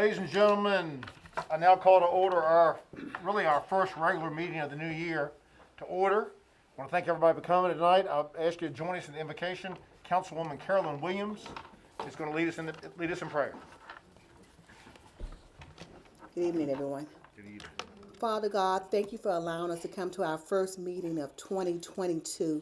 Ladies and gentlemen, I now call to order our first regular meeting of the new year to order. I want to thank everybody for coming tonight. I'll ask you to join us in the invocation. Councilwoman Carolyn Williams is going to lead us in prayer. Good evening, everyone. Good evening. Father God, thank you for allowing us to come to our first meeting of 2022.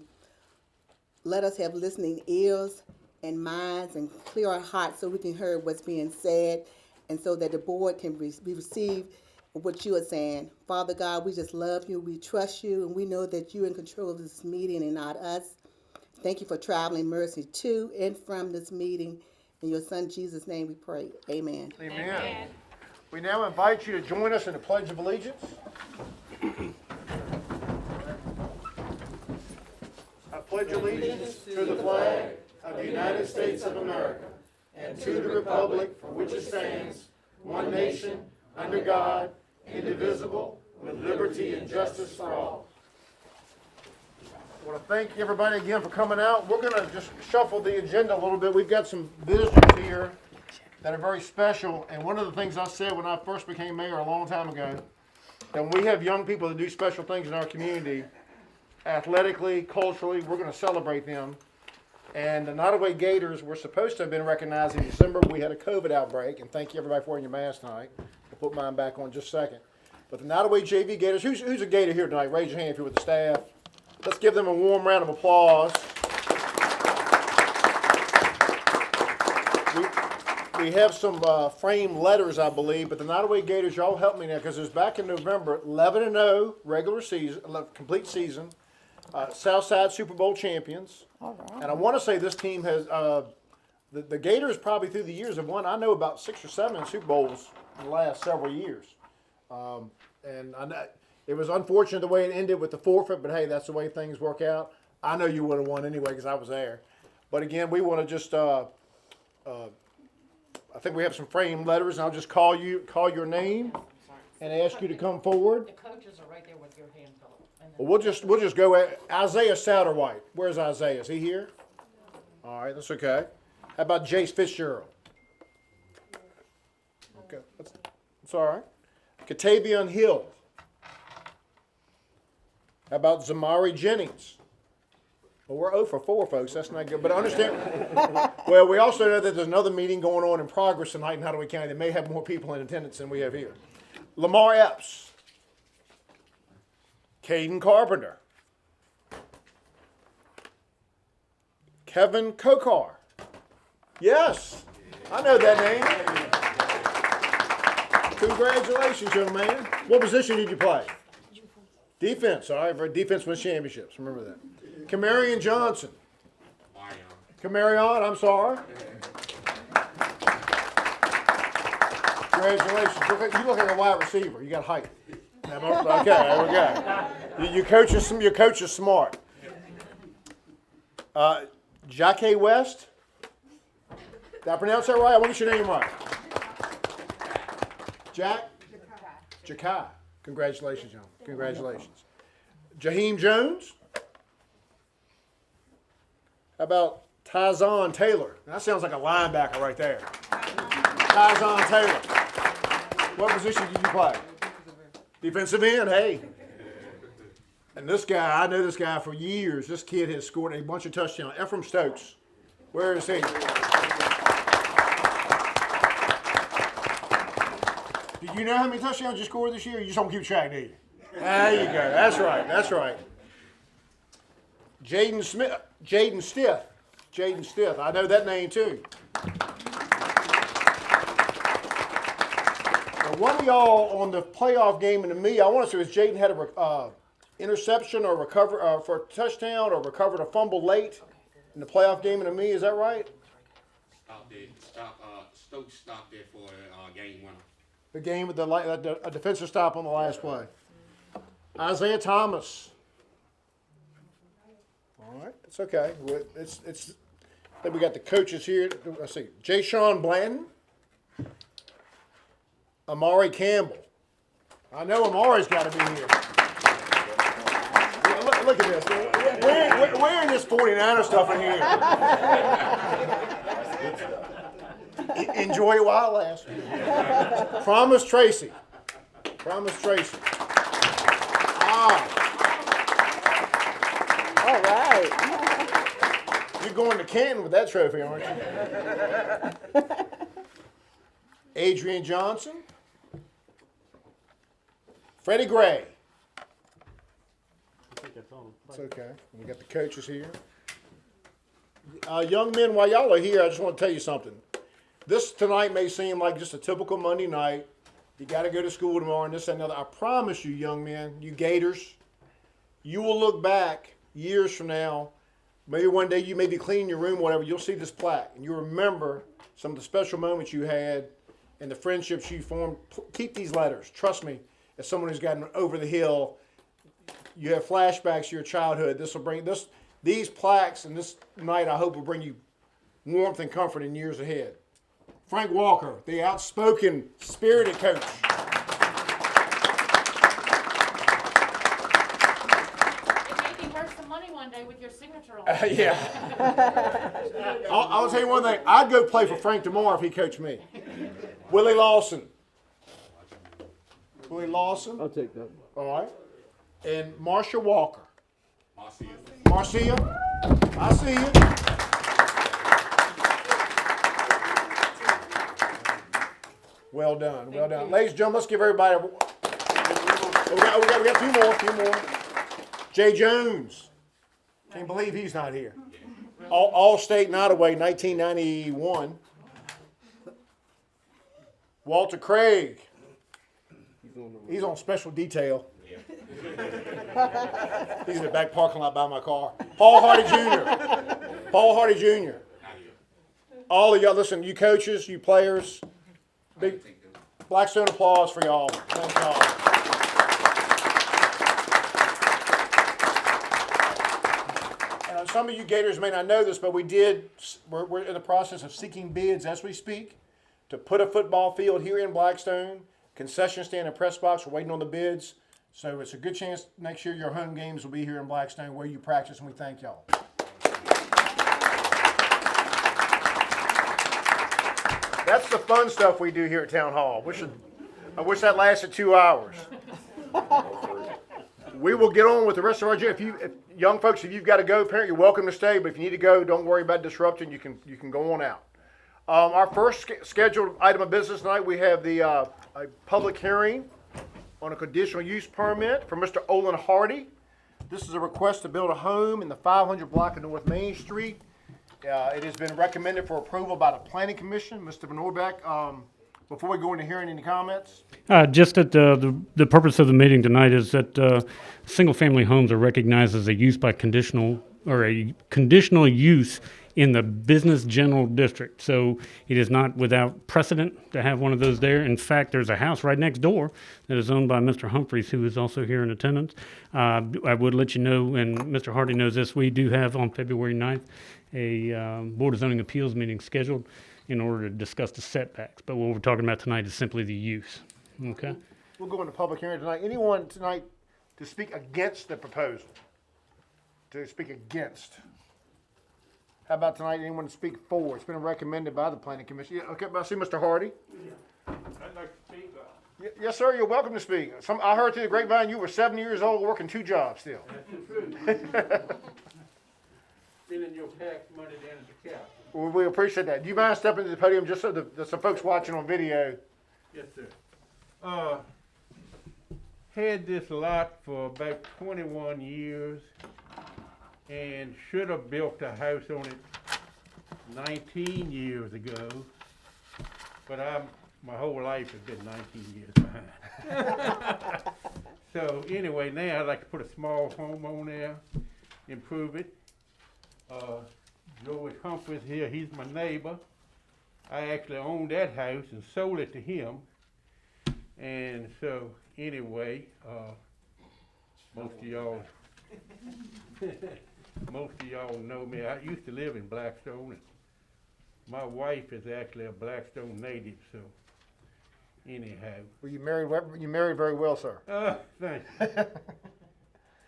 Let us have listening ears and minds and clear our hearts so we can hear what's being said and so that the board can receive what you are saying. Father God, we just love you, we trust you, and we know that you're in control of this meeting and not us. Thank you for traveling mercy to and from this meeting. In your son Jesus' name we pray. Amen. Amen. Amen. We now invite you to join us in the Pledge of Allegiance. I pledge allegiance to the flag of the United States of America and to the republic for which it stands, one nation, under God, indivisible, with liberty and justice for all. I want to thank everybody again for coming out. We're going to just shuffle the agenda a little bit. We've got some visitors here that are very special, and one of the things I said when I first became mayor a long time ago, that when we have young people that do special things in our community, athletically, culturally, we're going to celebrate them. And the Nottoway Gators were supposed to have been recognized in December, but we had a COVID outbreak, and thank you everybody for wearing your mask tonight. I'll put mine back on just a second. But the Nottoway JV Gators, who's a Gator here tonight? Raise your hand if you're with the staff. Let's give them a warm round of applause. We have some framed letters, I believe, but the Nottoway Gators, y'all help me now, because it was back in November, 11-0 regular season, complete season, Southside Super Bowl champions. All right. And I want to say this team has, the Gators probably through the years have won, I know, about 6 or 7 Super Bowls in the last several years. And I know, it was unfortunate the way it ended with the forfeit, but hey, that's the way things work out. I know you would have won anyway because I was there. But again, we want to just, I think we have some framed letters, and I'll just call your name and ask you to come forward. The coaches are right there with your hand, Philip. Well, we'll just go at Isaiah Satterwhite. Where's Isaiah? Is he here? All right, that's okay. How about Jace Fitzgerald? Okay, that's all right. Katavian Hill. How about Zamari Jennings? Well, we're 0 for 4, folks. That's not good. But understand, well, we also know that there's another meeting going on in progress tonight in Nottoway County that may have more people in attendance than we have here. Lamar Epps. Caden Carpenter. Kevin Kokar. Yes, I know that name. Congratulations, young man. What position did you play? Defense. All right, for defense wins championships. Remember that. Camarion Johnson. Camarion, I'm sorry. Congratulations. You look like a wide receiver. You got height. Okay, there we go. Your coach is smart. Jacque West. Did I pronounce that right? I want to get your name right. Jacque. Congratulations, John. Congratulations. Jaheim Jones. How about Tyzon Taylor? That sounds like a linebacker right there. Tyzon Taylor. What position did you play? Defensive end, hey. And this guy, I know this guy for years. This kid has scored a bunch of touchdowns. Ephraim Stokes. Where is he? Do you know how many touchdowns you scored this year? You just don't keep track, do you? There you go. That's right. That's right. Jaden Stith. I know that name too. Now, one of y'all on the playoff game and to me, I want to say, was Jaden had a interception or recover for a touchdown or recovered a fumble late in the playoff game and to me. Is that right? Stokes stopped there for game winner. The game with a defensive stop on the last play. Isaiah Thomas. All right, it's okay. It's. Then we got the coaches here. Let's see. Jay Sean Blanton. Amari Campbell. I know Amari's got to be here. Look at this. We're wearing this 49er stuff in here. Enjoy it while it lasts. Promise Tracy. Promise Tracy. All right. You're going to Canton with that trophy, aren't you? Adrian Johnson. Freddie Gray. It's okay. We got the coaches here. Young men, while y'all are here, I just want to tell you something. This tonight may seem like just a typical Monday night. You got to go to school tomorrow and this and another. I promise you, young men, you Gators, you will look back years from now. Maybe one day you may be cleaning your room or whatever. You'll see this plaque and you remember some of the special moments you had and the friendships you formed. Keep these letters. Trust me, as someone who's gotten over the hill, you have flashbacks to your childhood. This will bring these plaques and this night, I hope, will bring you warmth and comfort in years ahead. Frank Walker, the outspoken, spirited coach. It may be worth some money one day with your signature on it. Yeah. I'll tell you one thing. I'd go play for Frank tomorrow if he coached me. Willie Lawson. Willie Lawson. I'll take that. All right. And Marcia Walker. Marcia. Marcia, I see you. Well done, well done. Ladies and gentlemen, let's give everybody we got two more. Jay Jones. Can't believe he's not here. All-State Nottaway, 1991. Walter Craig. He's on special detail. He's in the back parking lot by my car. Paul Hardy Jr. Paul Hardy Jr. All of y'all, listen, you coaches, you players, big Blackstone applause for y'all. Thank y'all. Some of you Gators may not know this, but we're in the process of seeking bids as we speak to put a football field here in Blackstone, concession stand and press box. We're waiting on the bids. So it's a good chance next year your home games will be here in Blackstone where you practice, and we thank y'all. That's the fun stuff we do here at Town Hall. I wish that lasted 2 hours. We will get on with the rest of our agenda. If young folks, if you've got to go, parent, you're welcome to stay. But if you need to go, don't worry about disrupting. You can go on out. Our first scheduled item of business tonight, we have a public hearing on a conditional use permit for Mr. Olin Hardy. This is a request to build a home in the 500 block of North Main Street. It has been recommended for approval by the Planning Commission. Mr. Van Orbeck, before we go into hearing, any comments? Just that the purpose of the meeting tonight is that single-family homes are recognized as a use by conditional, or a conditional use in the business general district. So it is not without precedent to have one of those there. In fact, there's a house right next door that is owned by Mr. Humphreys, who is also here in attendance. I would let you know, and Mr. Hardy knows this, we do have on February 9th a Board of Zoning Appeals meeting scheduled in order to discuss the setbacks. But what we're talking about tonight is simply the use. Okay? We'll go into public hearing tonight. Anyone tonight to speak against the proposal? To speak against? How about tonight, anyone to speak for? It's been recommended by the Planning Commission. Yeah, okay, I see Mr. Hardy. I'd like to speak. Yes, sir, you're welcome to speak. I heard through the grapevine you were 7 years old working 2 jobs still. That's the truth. Spending your tax money down at the cap. Well, we appreciate that. Do you mind stepping to the podium just so there's some folks watching on video? Yes, sir. Had this lot for about 21 years and should have built a house on it 19 years ago, but my whole life has been 19 years behind. So anyway, now I'd like to put a small home on there, improve it. George Humphreys here, he's my neighbor. I actually owned that house and sold it to him. And so anyway, most of y'all know me. I used to live in Blackstone. And my wife is actually a Blackstone native, so anyhow. Well, you married very well, sir. Thanks.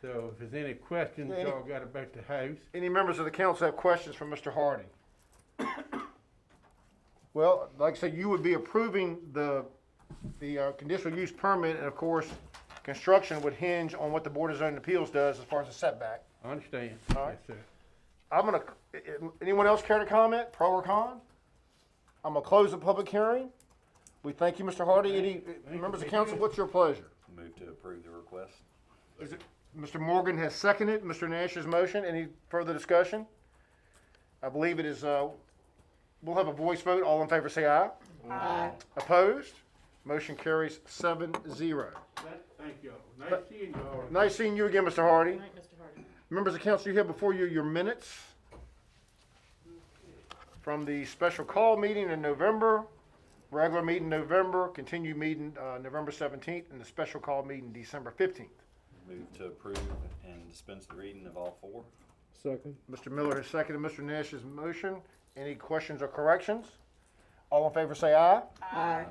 So if there's any questions y'all got about the house. Any members of the council have questions for Mr. Hardy? Well, like I said, you would be approving the conditional use permit, and of course, construction would hinge on what the Board of Zoning Appeals does as far as the setback. I understand. All right. Yes, sir. I'm gonna, anyone else care to comment, pro or con? I'm gonna close the public hearing. We thank you, Mr. Hardy. Any members of council, what's your pleasure? Move to approve the request. Is it, Mr. Morgan has seconded Mr. Nash's motion. Any further discussion? I believe it is, we'll have a voice vote. All in favor say aye. Aye. Opposed? Motion carries 7-0. Thank y'all. Nice seeing y'all. Nice seeing you again, Mr. Hardy. All right, Mr. Hardy. Members of council, you have before you your minutes from the special call meeting in November, regular meeting November, continued meeting November 17th, and the special call meeting December 15th. Move to approve and dispense the reading of all four. Second. Mr. Miller has seconded Mr. Nash's motion. Any questions or corrections? All in favor say aye. Aye.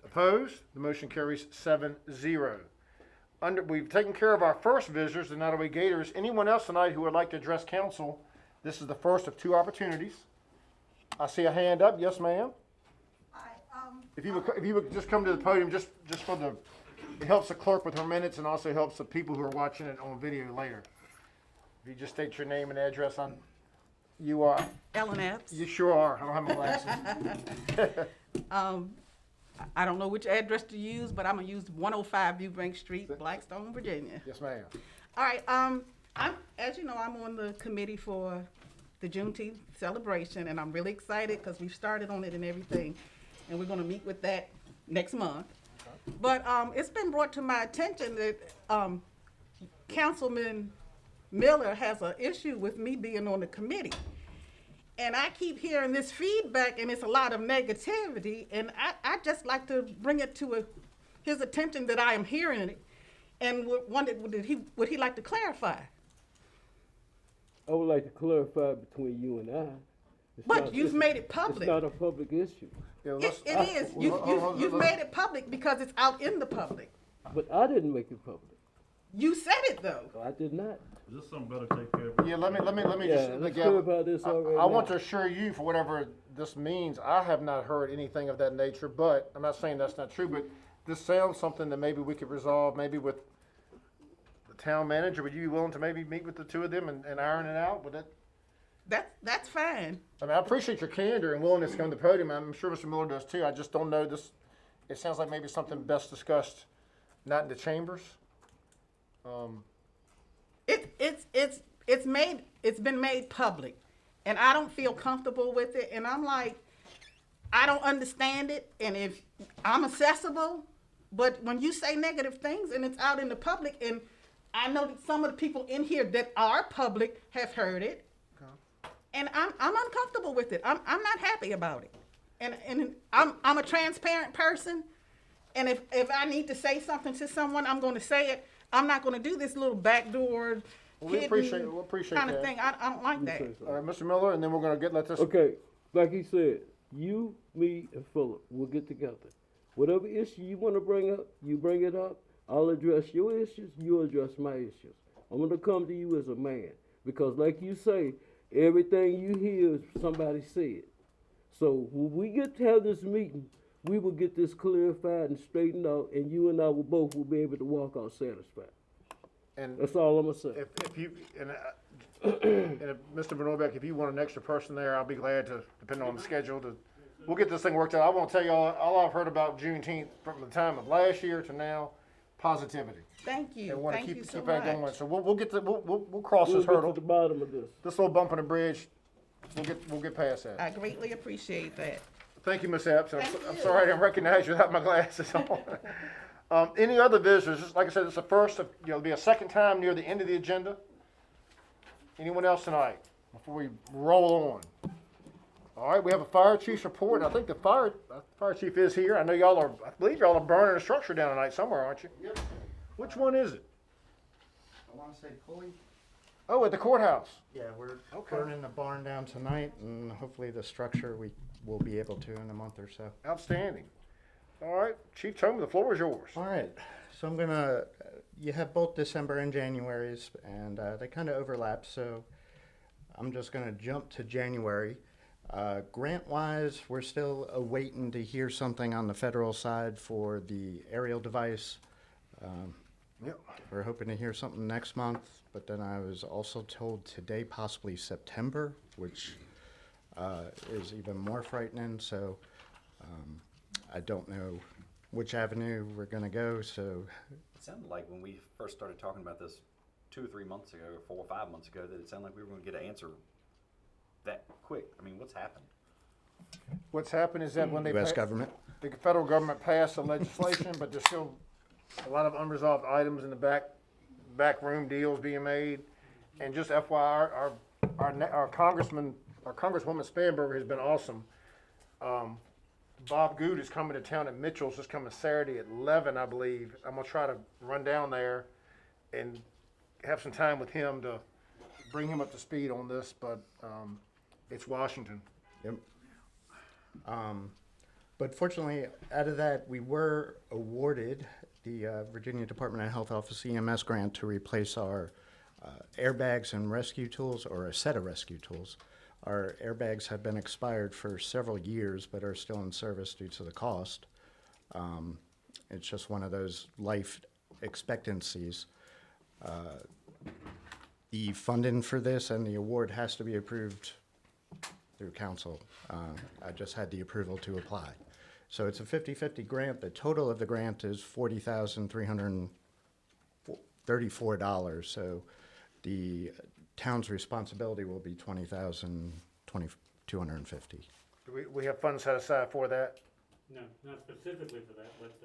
Opposed? The motion carries 7-0. We've taken care of our first visitors, the Nottoway Gators. Anyone else tonight who would like to address council? This is the first of 2 opportunities. I see a hand up. Yes, ma'am. If you would just come to the podium, just for the, it helps the clerk with her minutes and also helps the people who are watching it on video later. If you just state your name and address on, you are, Ellen Epps. you sure are. I don't have my glasses. I don't know which address to use, but I'm gonna use 105 Eubank Street, Blackstone, Virginia. Yes, ma'am. All right, as you know, I'm on the committee for the Juneteenth celebration, and I'm really excited because we've started on it and everything, and we're gonna meet with that next month. But it's been brought to my attention that Councilman Miller has an issue with me being on the committee. And I keep hearing this feedback, and it's a lot of negativity, and I just like to bring it to his attention that I am hearing it, and wondered, would he like to clarify? I would like to clarify between you and I. But you've made it public. It's not a public issue. Yeah, It is. You've made it public because it's out in the public. But I didn't make it public. You said it though. I did not. Is this something better take care of? Yeah, let me Yeah, just, let's again, clarify this already. I want to assure you, for whatever this means, I have not heard anything of that nature, but I'm not saying that's not true, but this sounds something that maybe we could resolve, maybe with the town manager. Would you be willing to maybe meet with the 2 of them and iron it out? Would that? That's fine. I mean, I appreciate your candor and willingness to come to the podium. I'm sure Mr. Miller does too. I just don't know this. It sounds like maybe something best discussed, not in the chambers. It's been made public, and I don't feel comfortable with it, and I'm like, I don't understand it, and if I'm accessible, but when you say negative things and it's out in the public, and I know that some of the people in here that are public have heard it, and I'm uncomfortable with it. I'm not happy about it, and I'm a transparent person, and if I need to say something to someone, I'm going to say it. I'm not going to do this little backdoor. We appreciate kind of that. thing. I don't like that. All right, Mr. Miller, and then we're going to let this. Okay, like he said, you, me, and Philip will get together. Whatever issue you want to bring up, you bring it up. I'll address your issues, you address my issues. I'm going to come to you as a man. Because like you say, everything you hear is somebody said. So when we get to have this meeting, we will get this clarified and straightened out, and you and I will both will be able to walk out satisfied. And that's all I'm going to say. if you, and if Mr. Benobeck, if you want an extra person there, I'll be glad to, depending on the schedule, we'll get this thing worked out. I want to tell you all I've heard about Juneteenth from the time of last year to now, positivity. Thank you. And want to Thank keep you so that much. going. So we'll cross We'll this get hurdle. to the bottom of this. This little bump on the bridge, we'll get past that. I greatly appreciate that. Thank you, Ms. Epps. I'm Thank sorry I didn't recognize you without my glasses on. Any other visitors? Just like I said, it's the first of, it'll be a second time near the end of the agenda. Anyone else tonight before we roll on? All right, we have a fire chief's report. I think the fire chief is here. I know I believe y'all are burning a structure down tonight somewhere, aren't you? Yep. Which one is it? I want to say Pulley. Oh, at the courthouse. Yeah, we're Okay. burning the barn down tonight, and hopefully the structure we will be able to in a month or so. Outstanding. All right, Chief Toma, the floor is yours. All right, so I'm gonna. You have both December and January's, and they kind of overlap. So I'm just gonna jump to January. Grant-wise, we're still awaiting to hear something on the federal side for the aerial device. Yep. We're hoping to hear something next month, but then I was also told today possibly September, which is even more frightening. So I don't know which avenue we're going to go. So It sounded like when we first started talking about this 2 or 3 months ago, or 4 or 5 months ago, that it sounded like we were going to get an answer that quick. I mean, what's happened? What's happened is that when they U.S. government. the federal government passed the legislation, but there's still a lot of unresolved items in the back room deals being made. And just FYI, our congresswoman Spanberger has been awesome. Bob Good is coming to town at Mitchell's this coming Saturday at 11, I believe. I'm gonna try to run down there and have some time with him to bring him up to speed on this, but it's Washington. Yep. But fortunately, out of that, we were awarded the Virginia Department of Health Office EMS grant to replace our airbags and rescue tools, or a set of rescue tools. Our airbags have been expired for several years, but are still in service due to the cost. It's just one of those life expectancies. The funding for this and the award has to be approved through council. I just had the approval to apply. So it's a 50-50 grant. The total of the grant is $40,334. So the town's responsibility will be $20,250. Do we have funds set aside for that? No, not specifically for that, but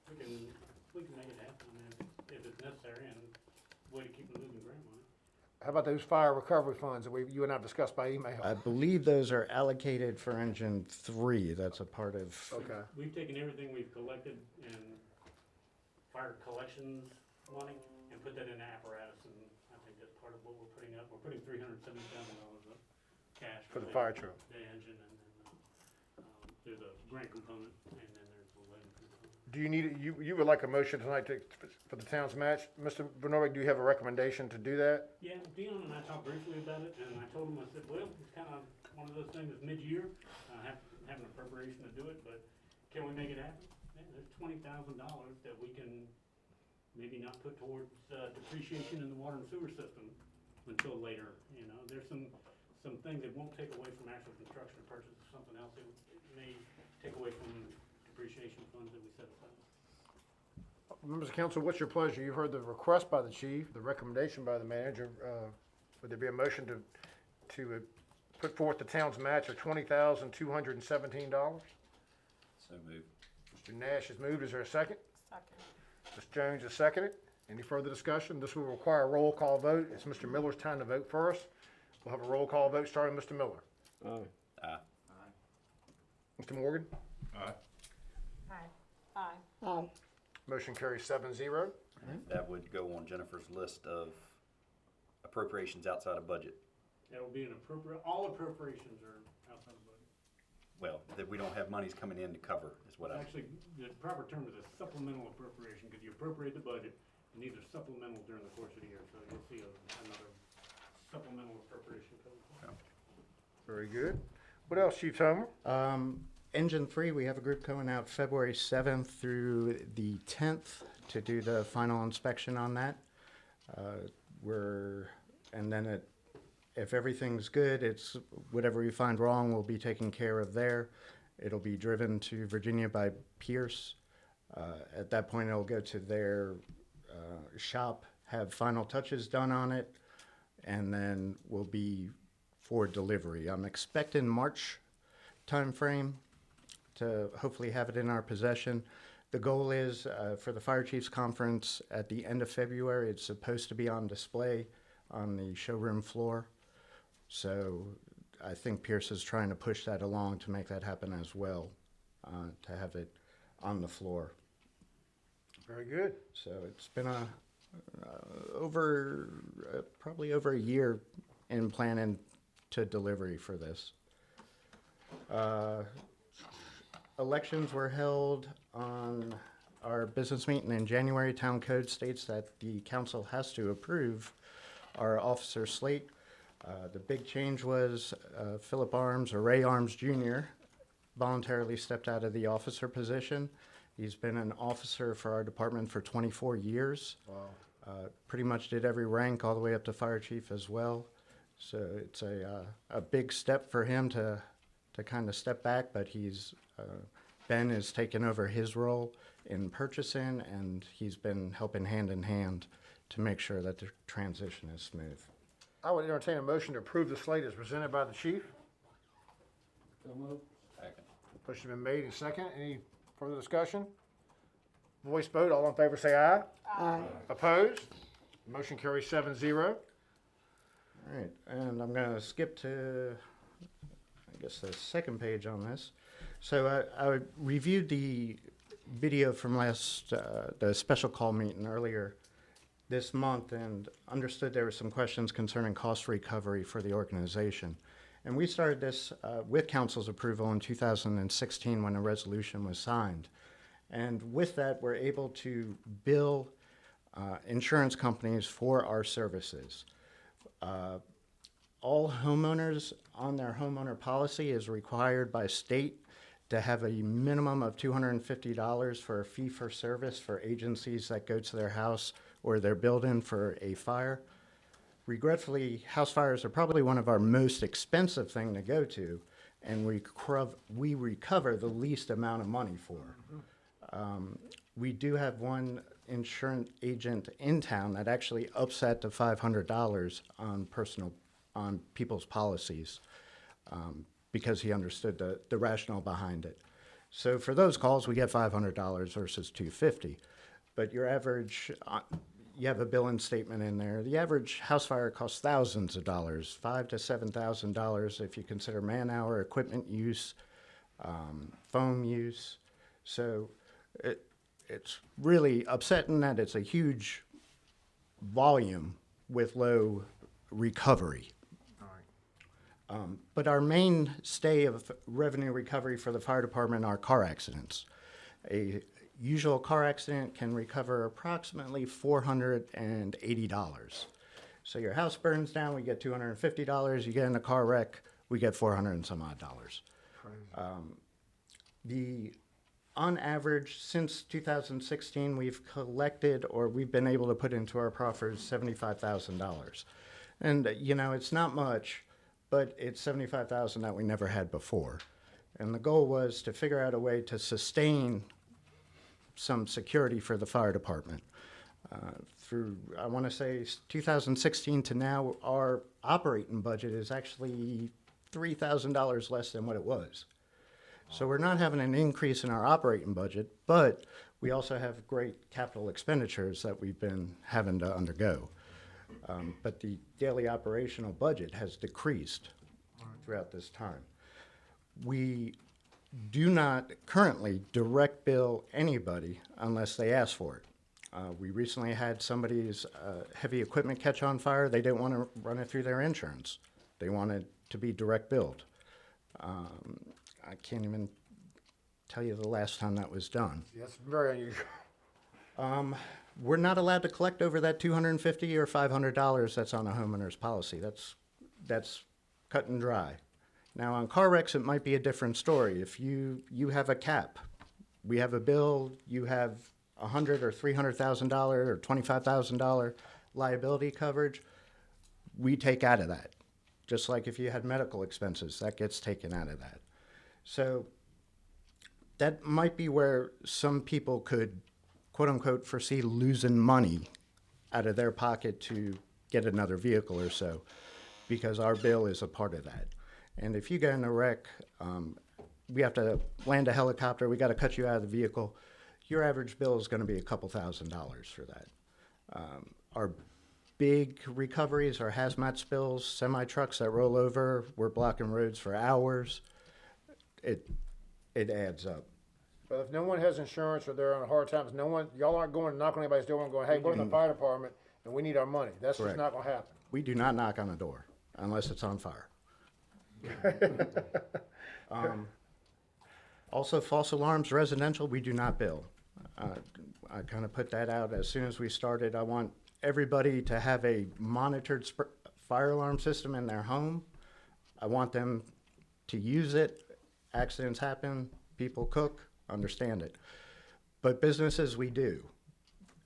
we can make it happen if it's necessary and way to keep moving grant money. How about those fire recovery funds that you and I have discussed by email? I believe those are allocated for engine 3. That's a part of. Okay. We've taken everything we've collected in fire collections money and put that in apparatus, and I think that's part of what we're putting up. We're putting $370,000 of cash For the fire truck. the engine, and then there's a grant component, and then there's the loan component. Do you need, you would like a motion tonight for the town's match? Mr. Vernovic, do you have a recommendation to do that? Yeah, Dion and I talked briefly about it, and I told him, I said, well, it's kind of one of those things that's mid-year, have an appropriation to do it, but can we make it happen? Yeah, there's $20,000 that we can maybe not put towards depreciation in the water and sewer system until later. You know, there's some things that won't take away from actual construction or purchase of something else. It may take away from depreciation funds that we set aside. Members of council, what's your pleasure? You've heard the request by the chief, the recommendation by the manager. Would there be a motion to put forth the town's match of $20,217? So moved. Mr. Nash has moved. Is there a second? Second. Ms. Jones has seconded. Any further discussion? This will require a roll call vote. It's Mr. Miller's time to vote first. We'll have a roll call vote starting with Mr. Miller. Aye. Aye. Mr. Morgan? Aye. Aye. Aye. Motion carries 7-0. That would go on Jennifer's list of appropriations outside of budget. That'll be all appropriations are outside of budget. Well, that we don't have monies coming in to cover is what I. Actually, the proper term is a supplemental appropriation, because you appropriate the budget, and these are supplemental during the course of the year, so you'll see another supplemental appropriation coming. Very good. What else, Chief Homer? Engine 3, we have a group going out February 7th through the 10th to do the final inspection on that. If everything's good, it's whatever we find wrong will be taken care of there. It'll be driven to Virginia by Pierce. At that point, it'll go to their shop, have final touches done on it, and then will be for delivery. I'm expecting March timeframe to hopefully have it in our possession. The goal is for the Fire Chiefs Conference at the end of February. It's supposed to be on display on the showroom floor. So I think Pierce is trying to push that along to make that happen as well, to have it on the floor. Very good. So it's been probably over a year in planning to delivery for this. Elections were held on our business meeting in January. Town code states that the council has to approve our officer slate. The big change was Philip Arms, or Ray Arms Jr., voluntarily stepped out of the officer position. He's been an officer for our department for 24 years. Wow. Pretty much did every rank all the way up to fire chief as well. So it's a big step for him to kind of step back, but Ben has taken over his role in purchasing, and he's been helping hand in hand to make sure that the transition is smooth. I would entertain a motion to approve the slate as presented by the chief. Second. Motion been made and second. Any further discussion? Voice vote, all in favor say aye. Aye. Opposed? Motion carries 7-0. All right, and I'm going to skip to, I guess, the second page on this. So I reviewed the video from the special call meeting earlier this month and understood there were some questions concerning cost recovery for the organization. And we started this with council's approval in 2016 when a resolution was signed. And with that, we're able to bill insurance companies for our services. All homeowners on their homeowner policy is required by state to have a minimum of $250 for a fee for service for agencies that go to their house or their building for a fire. Regretfully, house fires are probably one of our most expensive thing to go to, and we recover the least amount of money for. We do have one insurance agent in town that actually ups that to $500 on people's policies because he understood the rationale behind it. So for those calls, we get $500 versus $250. But your average, you have a billing statement in there. The average house fire costs thousands of dollars, $5,000 to $7,000 if you consider man-hour, equipment use, foam use. So it's really upsetting that it's a huge volume with low recovery. But our mainstay of revenue recovery for the fire department are car accidents. A usual car accident can recover approximately $480. So your house burns down, we get $250. You get in a car wreck, we get $400 and some odd dollars. On average, since 2016, we've collected or we've been able to put into our proffers $75,000. And, it's not much, but it's $75,000 that we never had before. And the goal was to figure out a way to sustain some security for the fire department. Through, I want to say, 2016 to now, our operating budget is actually $3,000 less than what it was. So we're not having an increase in our operating budget, but we also have great capital expenditures that we've been having to undergo. But the daily operational budget has decreased throughout this time. We do not currently direct bill anybody unless they ask for it. We recently had somebody's heavy equipment catch on fire. They didn't want to run it through their insurance. They wanted to be direct billed. I can't even tell you the last time that was done. That's very unusual. We're not allowed to collect over that $250 or $500 that's on a homeowner's policy. That's cut and dry. Now on car wrecks, it might be a different story. If you have a cap, we have a bill, you have $100,000 or $300,000 or $25,000 liability coverage, we take out of that. Just like if you had medical expenses, that gets taken out of that. So that might be where some people could, quote unquote, foresee losing money out of their pocket to get another vehicle or so, because our bill is a part of that. And if you get in a wreck, we have to land a helicopter, we got to cut you out of the vehicle, your average bill is going to be a couple $1,000s for that. Our big recoveries are hazmat spills, semi-trucks that roll over, we're blocking roads for hours. It adds up. But if no one has insurance or they're on hard times, y'all aren't going to knock on anybody's door and going, hey, we're in the fire department and we need our money. That's Correct. just not going to happen. We do not knock on the door unless it's on fire. Also, false alarms, residential, we do not bill. I kind of put that out as soon as we started. I want everybody to have a monitored fire alarm system in their home. I want them to use it. Accidents happen, people cook, understand it. But businesses, we do.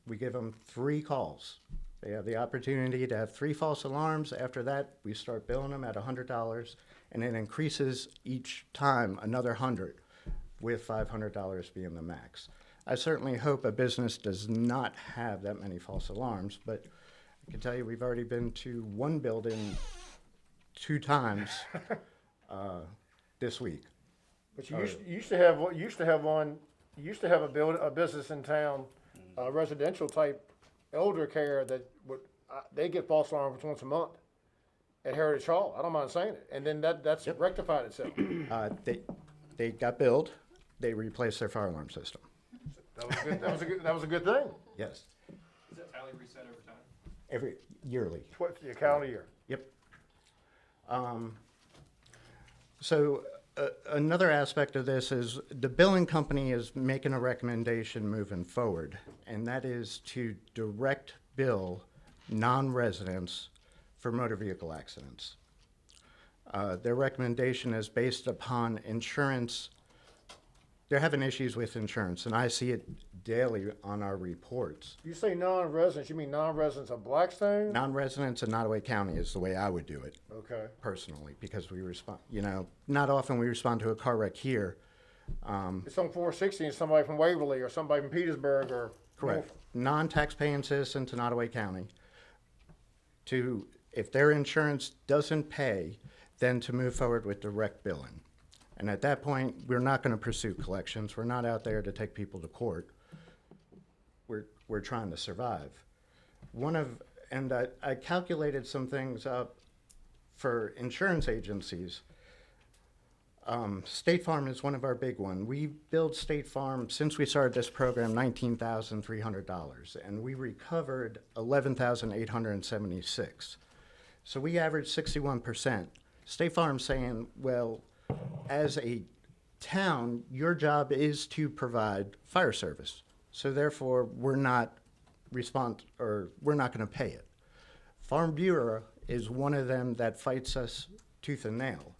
We give them 3 calls. They have the opportunity to have 3 false alarms. After that, we start billing them at $100, and it increases each time another 100, with $500 being the max. I certainly hope a business does not have that many false alarms, but I can tell you we've already been to one building 2 times this week. But you used to have a business in town, residential type elder care that would, they get false alarms once a month at Heritage Hall. I don't mind saying it. And then that's rectified itself. They got billed, they replaced their fire alarm system. That was a good thing. Yes, Is that tally reset over time? every yearly. Your calendar year. Yep. So another aspect of this is the billing company is making a recommendation moving forward, and that is to direct bill non-residents for motor vehicle accidents. Their recommendation is based upon insurance. They're having issues with insurance, and I see it daily on our reports. You say non-residents, you mean non-residents of Blackstone? Non-residents in Nottoway County is the way I would do it. Okay. Personally, because we respond, not often we respond to a car wreck here. It's on 460 and somebody from Waverly or somebody from Petersburg or. Correct. Non-tax-paying citizen to Nottoway County. If their insurance doesn't pay, then to move forward with direct billing. And at that point, we're not going to pursue collections. We're not out there to take people to court. We're trying to survive. I calculated some things up for insurance agencies. State Farm is one of our big ones. We billed State Farm, since we started this program, $19,300, and we recovered $11,876. So we averaged 61%. State Farm's saying, well, as a town, your job is to provide fire service. So therefore, we're not going to pay it. Farm Bureau is one of them that fights us tooth and nail.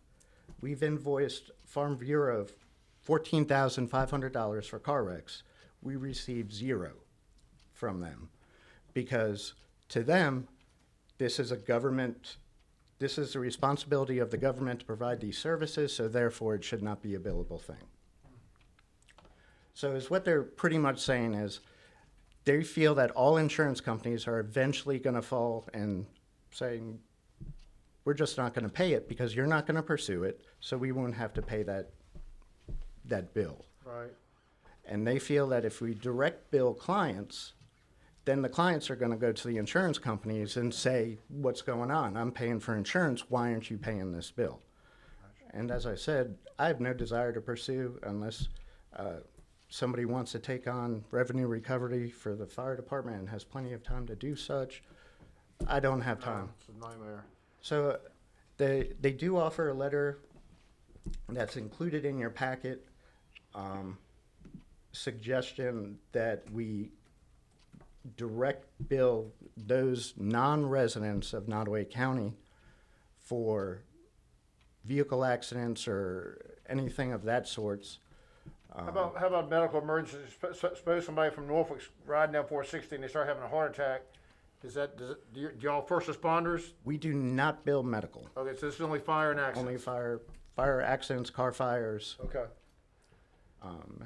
We've invoiced Farm Bureau $14,500 for car wrecks. We received 0 from them because to them, this is the responsibility of the government to provide these services, so therefore it should not be a billable thing. So what they're pretty much saying is they feel that all insurance companies are eventually going to fall and saying, we're just not going to pay it because you're not going to pursue it, so we won't have to pay that bill. Right. And they feel that if we direct bill clients, then the clients are going to go to the insurance companies and say, what's going on? I'm paying for insurance. Why aren't you paying this bill? And as I said, I have no desire to pursue unless somebody wants to take on revenue recovery for the fire department and has plenty of time to do such. I don't have time. It's a nightmare. So they do offer a letter that's included in your packet, suggestion that we direct bill those non-residents of Nottoway County for vehicle accidents or anything of that sorts. How about medical emergencies? Suppose somebody from Norfolk's riding down 460 and they start having a heart attack. Do y'all first responders? We do not bill medical. Okay, so this is only fire and accidents. Only fire accidents, car fires, Okay.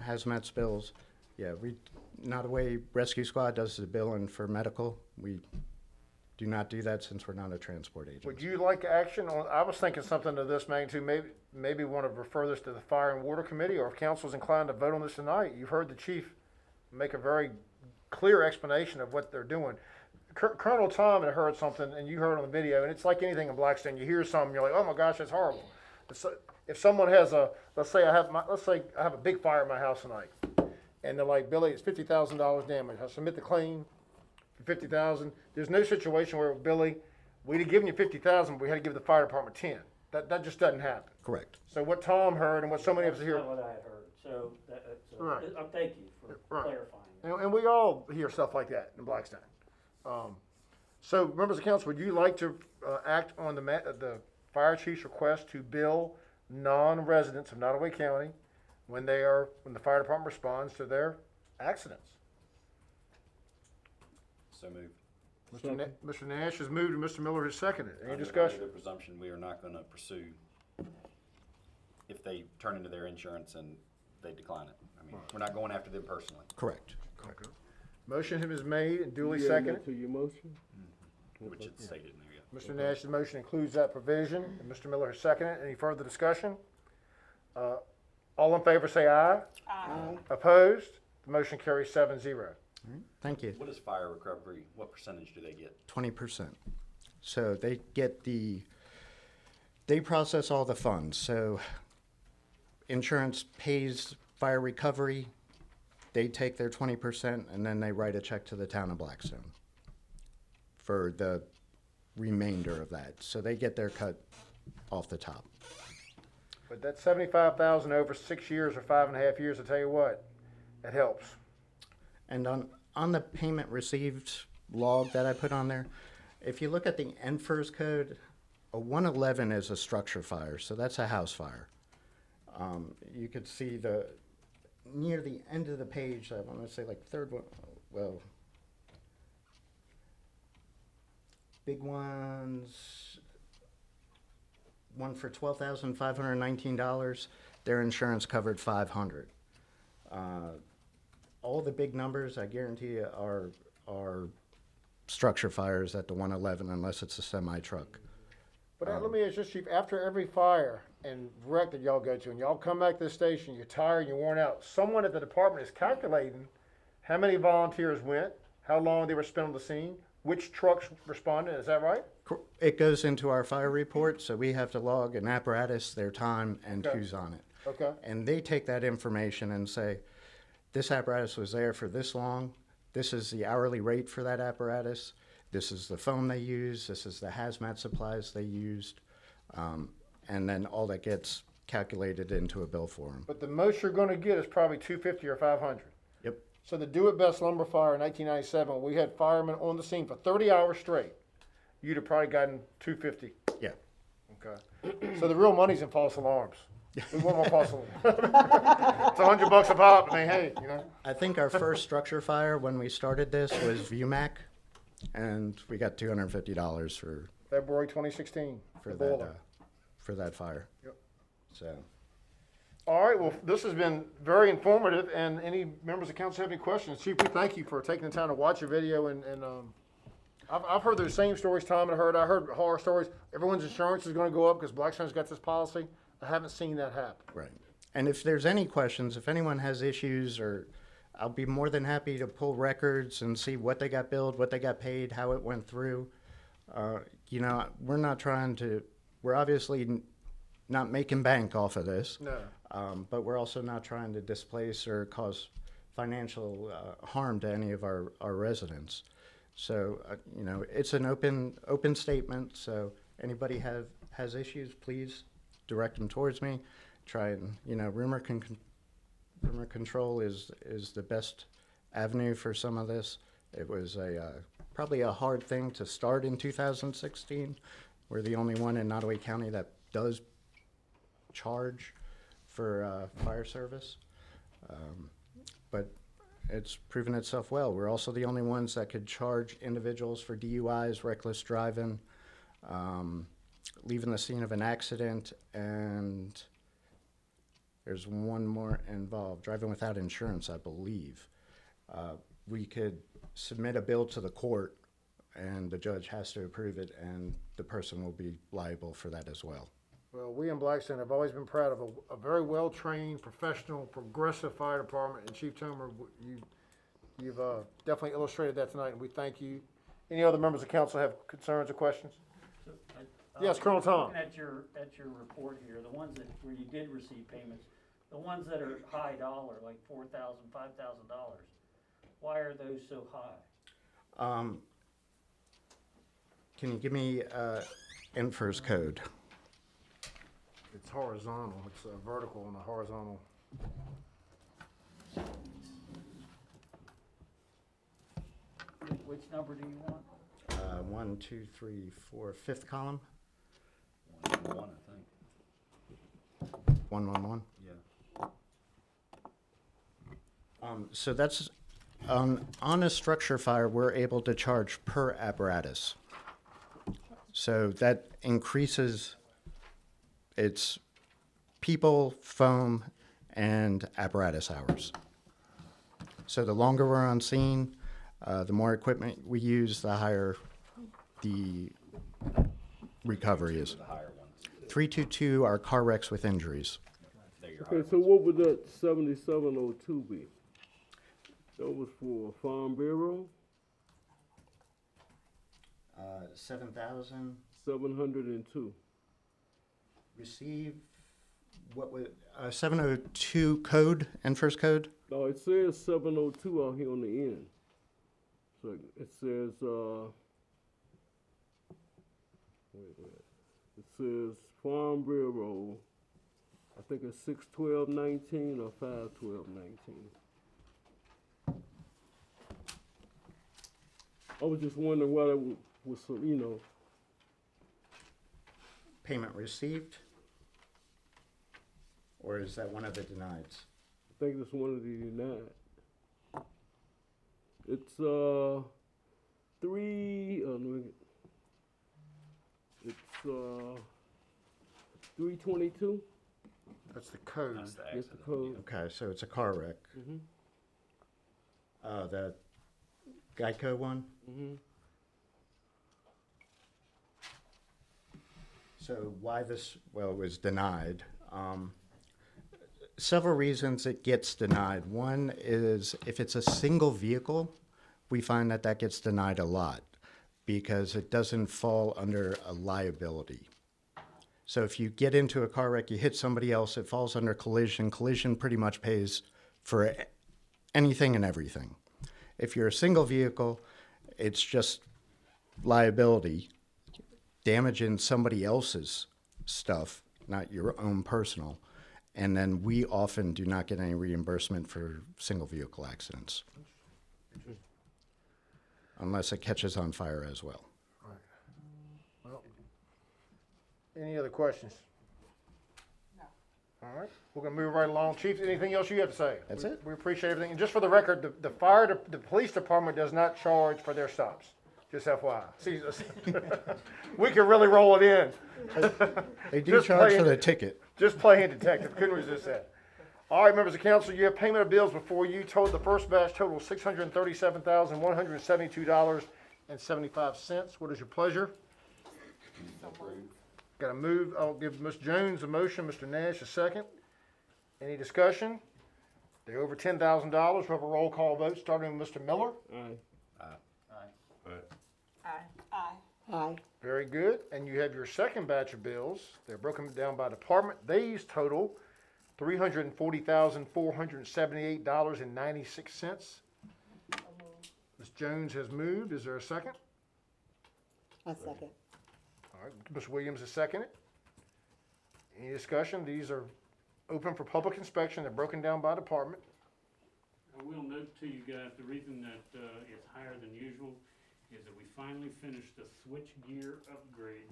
hazmat spills. Yeah, Nottoway Rescue Squad does the billing for medical. We do not do that since we're not a transport agency. Would you like action on, I was thinking something of this magnitude, maybe want to refer this to the Fire and Water Committee, or if council's inclined to vote on this tonight. You've heard the chief make a very clear explanation of what they're doing. Colonel Tom had heard something, and you heard on the video, and it's like anything in Blackstone. You hear something, you're like, oh my gosh, that's horrible. If someone has let's say I have a big fire in my house tonight, and they're like, Billy, it's $50,000 damage. I submit the claim for $50,000. There's no situation where, Billy, we'd have given you $50,000, but we had to give the fire department 10. That just doesn't happen. Correct. So what Tom heard and what so many of us hear. That's not what I had heard. So Right. Thank you for clarifying. And we all hear stuff like that in Blackstone. So, members of council, would you like to act on the fire chief's request to bill non-residents of Nottaway County when the fire department responds to their accidents? So moved. Mr. Nash has moved and Mr. Miller has seconded. Any Under discussion? the presumption, we are not gonna pursue if they turn into their insurance and they decline it. I mean, we're not going after them personally. Correct. Okay. Motion is made and duly You adding seconded. that to your motion? Which it's stated in there, yeah. Mr. Nash's motion includes that provision, and Mr. Miller has seconded. Any further discussion? All in favor say aye. Aye. Opposed? The motion carries 7-0. Thank you. What is fire recovery? What percentage do they get? 20%. So they process all the funds. So insurance pays fire recovery, they take their 20%, and then they write a check to the town of Blackstone for the remainder of that. So they get their cut off the top. But that 75,000 over 6 years or 5.5 years, I tell you what, it helps. And on the payment received log that I put on there, if you look at the NFIRS code, a 111 is a structure fire, so that's a house fire. You could see near the end of the page, I want to say like third one, well, big ones, one for $12,519, their insurance covered $500. All the big numbers, I guarantee you, are structure fires at the 111 unless it's a semi-truck. But let me ask you, Chief, after every fire and wreck that y'all go to, and y'all come back to the station, you're tired, you're worn out, someone at the department is calculating how many volunteers went, how long they were spent on the scene, which trucks responded, is that right? It goes into our fire report, so we have to log an apparatus, their time, and Okay. who's on it. Okay. And they take that information and say, this apparatus was there for this long, this is the hourly rate for that apparatus, this is the foam they use, this is the hazmat supplies they used, and then all that gets calculated into a bill for them. But the most you're gonna get is probably $250 or $500. Yep. So the Do It Best lumber fire in 1997, we had firemen on the scene for 30 hours straight. You'd have probably gotten $250. Yeah. Okay. So the real money's in false alarms. We want more false alarms. It's $100 a pop. I mean, hey, you know. I think our first structure fire when we started this was VUMAC, and we got $250 February 2016. for the boiler. that fire. Yep. So. All right. Well, this has been very informative. And any members of council have any questions? Chief, we thank you for taking the time to watch your video. And I've heard those same stories Tom had heard. I heard horror stories. Everyone's insurance is going to go up because Blackstone's got this policy. I haven't seen that happen. Right. And if there's any questions, if anyone has issues, or I'll be more than happy to pull records and see what they got billed, what they got paid, how it went through. You know, we're obviously not making bank off of this. No. But we're also not trying to displace or cause financial harm to any of our residents. So, you know, it's an open statement. So anybody has issues, please direct them towards me. Try and, you know, rumor control is the best avenue for some of this. It was probably a hard thing to start in 2016. We're the only one in Nottaway County that does charge for fire service, but it's proven itself well. We're also the only ones that could charge individuals for DUIs, reckless driving, leaving the scene of an accident, and there's one more involved, driving without insurance, I believe. We could submit a bill to the court, and the judge has to approve it, and the person will be liable for that as well. Well, we in Blackstone have always been proud of a very well-trained, professional, progressive fire department. And Chief Tomer, you've definitely illustrated that tonight, and we thank you. Any other members of council have concerns or questions? Yes, Colonel Tom. Looking at your report here, the ones where you did receive payments, the ones that are high dollar, like $4,000, $5,000, why are those so high? Can you give me NFIRS code? It's horizontal. It's vertical and a horizontal. Which number do you want? 1, 2, 3, 4, fifth column. 1, I think. 111. Yeah. So that's on a structure fire, we're able to charge per apparatus. So that increases its people, foam, and apparatus hours. So the longer we're on scene, the more equipment we use, the higher the recovery is. The higher ones. 322 are car wrecks with injuries. They're your Okay, higher so ones. what would that 7702 be? That was for Farm Bureau, 7,000 702. receive, what would, 702 code and first code? No, it says 702 out here on the end. So it says, wait a minute. It says Farm Bureau, I think it's 61219 or 51219. I was just wondering why that was so, you know, Payment received? Or is that one of the denieds? I think it's one of the denied. It's it's 322. That's the code. That's the Yes, the accident. code. Okay, so it's a car wreck. Mm-hmm. The Geico one? Mm-hmm. So why this, well, it was denied. Several reasons it gets denied. One is if it's a single vehicle, we find that that gets denied a lot because it doesn't fall under a liability. So if you get into a car wreck, you hit somebody else, it falls under collision. Collision pretty much pays for anything and everything. If you're a single vehicle, it's just liability, damaging somebody else's stuff, not your own personal. And then we often do not get any reimbursement for single vehicle accidents. Unless it catches on fire as well. Any other questions? No. All right, we're gonna move right along. Chief, anything else you have to say? That's We- it. We appreciate everything. And just for the record, the police department does not charge for their stops. Just FYI. See, we can really roll it in. They do Just charge for playing- the ticket. Just playing detective, couldn't resist that. All right, members of council, you have payment of bills before you. The first batch total $637,172.75. What is your pleasure? Got to move. I'll give Ms. Jones a motion, Mr. Nash a second. Any discussion? They're over $10,000. We'll have a roll call vote, starting with Mr. Miller. Aye. Aye. Very good. And you have your second batch of bills. They're broken down by department. These total $340,478.96. Ms. Jones has moved. Is there a second? A second. All right, Ms. Williams has seconded. Any discussion? These are open for public inspection. They're broken down by department. I will note to you guys, the reason that it's higher than usual is that we finally finished the switch gear upgrade.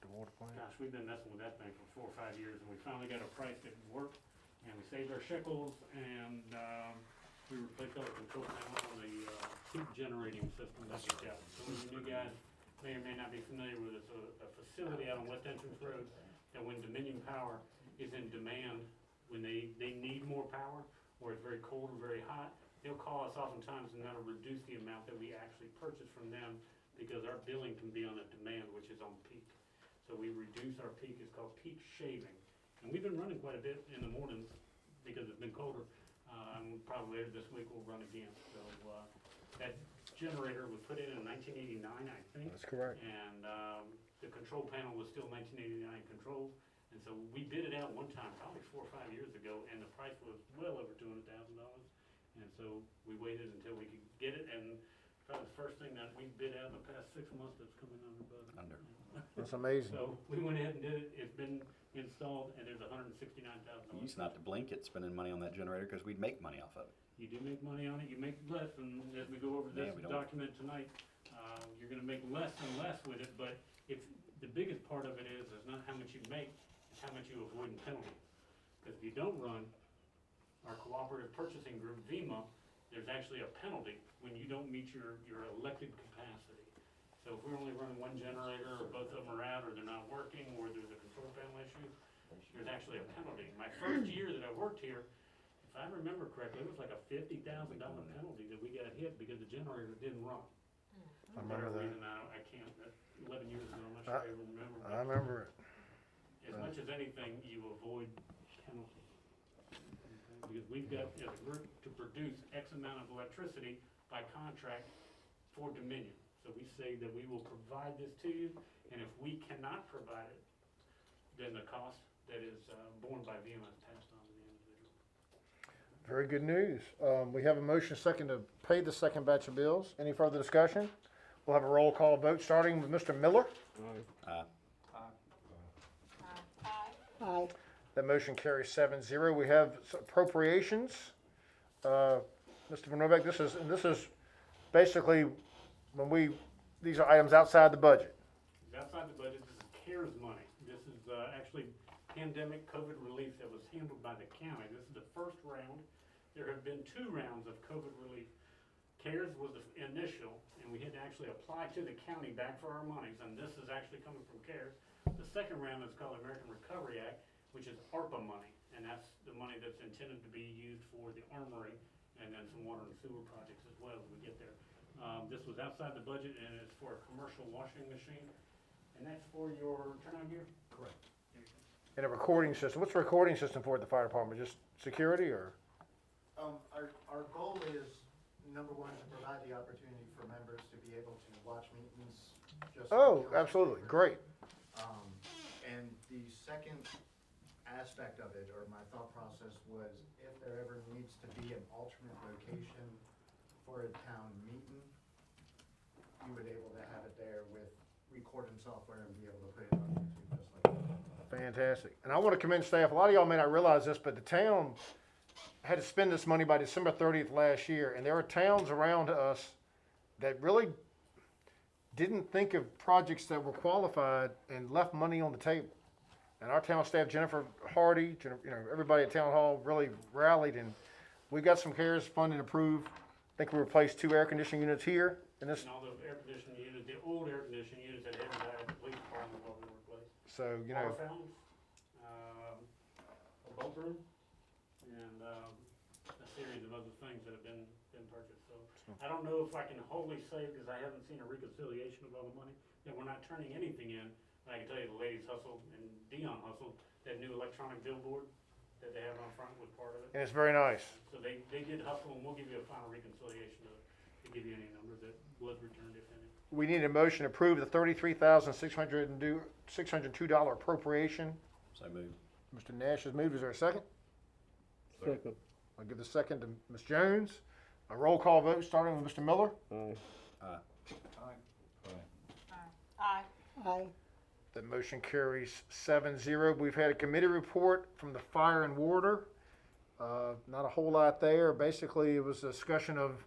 Gosh, we've been messing with that thing for 4 or 5 years, and we finally got a price that worked, and we saved our shekels, and we replaced all the control panel on the heat generating system that we got. Some of you new guys may or may not be familiar with it. It's a facility out on West Entrance Road that when Dominion Power is in demand, when they need more power, or it's very cold or very hot, they'll call us oftentimes and that'll reduce the amount that we actually purchase from them because our billing can be on a demand, which is on peak. So we reduce our peak. It's called peak shaving. And we've been running quite a bit in the mornings because it's been colder. And probably later this week we'll run again. So that generator was put in 1989, I think. That's correct. And the control panel was still 1989 controls. And so we bid it out one time, probably 4 or 5 years ago, and the price was well over $200,000. And so we waited until we could get it, and probably the first thing that we bid out in the past 6 months that's coming under budget. That's amazing. So we went ahead and did it. It's been installed, and there's $169,000. You used not to blink at spending money on that generator because we'd make money off of it. You do make money on it. You make less, and as we go over this Yeah, we don't. document tonight, You're gonna make less and less with it, but if, the biggest part of it is not how much you make, it's how much you avoid in penalties. Because if you don't run our cooperative purchasing group, VEMA, there's actually a penalty when you don't meet your elected capacity. So if we're only running one generator, or both of them are out, or they're not working, or there's a control panel issue, there's actually a penalty. My first year that I worked here, if I remember correctly, it was like a $50,000 penalty that we got hit because the generator didn't run. I remember that. Reason I can't, that's 11 years ago, I'm not sure I even remember. I remember it. As much as anything, you avoid penalties. Because we've got, as a group, to produce X amount of electricity by contract for Dominion. So we say that we will provide this to you, and if we cannot provide it, then the cost that is borne by VMS is passed on to the individual. Very good news. We have a motion second to pay the second batch of bills. Any further discussion? We'll have a roll call vote, starting with Mr. Miller. Aye. That motion carries 7-0. We have appropriations. Mr. Van Robeck, this is basically these are items outside the budget. It's outside the budget. This is CARES money. This is actually pandemic COVID relief that was handled by the county. This is the first round. There have been 2 rounds of COVID relief. CARES was the initial, and we had to actually apply to the county back for our monies, and this is actually coming from CARES. The second round is called American Recovery Act, which is ARPA money, and that's the money that's intended to be used for the armory and then some water and sewer projects as well as we get there. This was outside the budget, and it's for a commercial washing machine, and that's for your turnout gear? Correct. And a recording system. What's the recording system for at the fire department? Just security or? Our goal is, number one, to provide the opportunity for members to be able to watch meetings. Just Oh, like absolutely. Great. And the second aspect of it, or my thought process, was if there ever needs to be an alternate location for a town meeting, you would be able to have it there with recording software and be able to put it on YouTube just like that. Fantastic. And I want to commend staff. A lot of y'all may not realize this, but the town had to spend this money by December 30th last year, and there are towns around us that really didn't think of projects that were qualified and left money on the table. And our town staff, Jennifer Hardy, everybody at town hall really rallied, and we got some CARES funding approved. I think we replaced 2 air conditioning units here, and this. And all the air conditioning units, the old air conditioning units that hadn't died at the police department were replaced. So Water fountains, a bump room, and a series of other things that have been purchased. So I don't know if I can wholly say, because I haven't seen a reconciliation of all the money, that we're not turning anything in. But I can tell you the ladies hustled, and Dion hustled, that new electronic billboard that they have on front was part of it. And it's very nice. So they did hustle, and we'll give you a final reconciliation to give you any numbers that was returned, if any. We need a motion to approve the $33,602 appropriation. So moved. Mr. Nash has moved. Is there a second? Second. I'll give the second to Ms. Jones. A roll call vote, starting with Mr. Miller. Aye. Aye. The motion carries 7-0. We've had a committee report from the Fire and Water. Not a whole lot there. Basically, it was a discussion of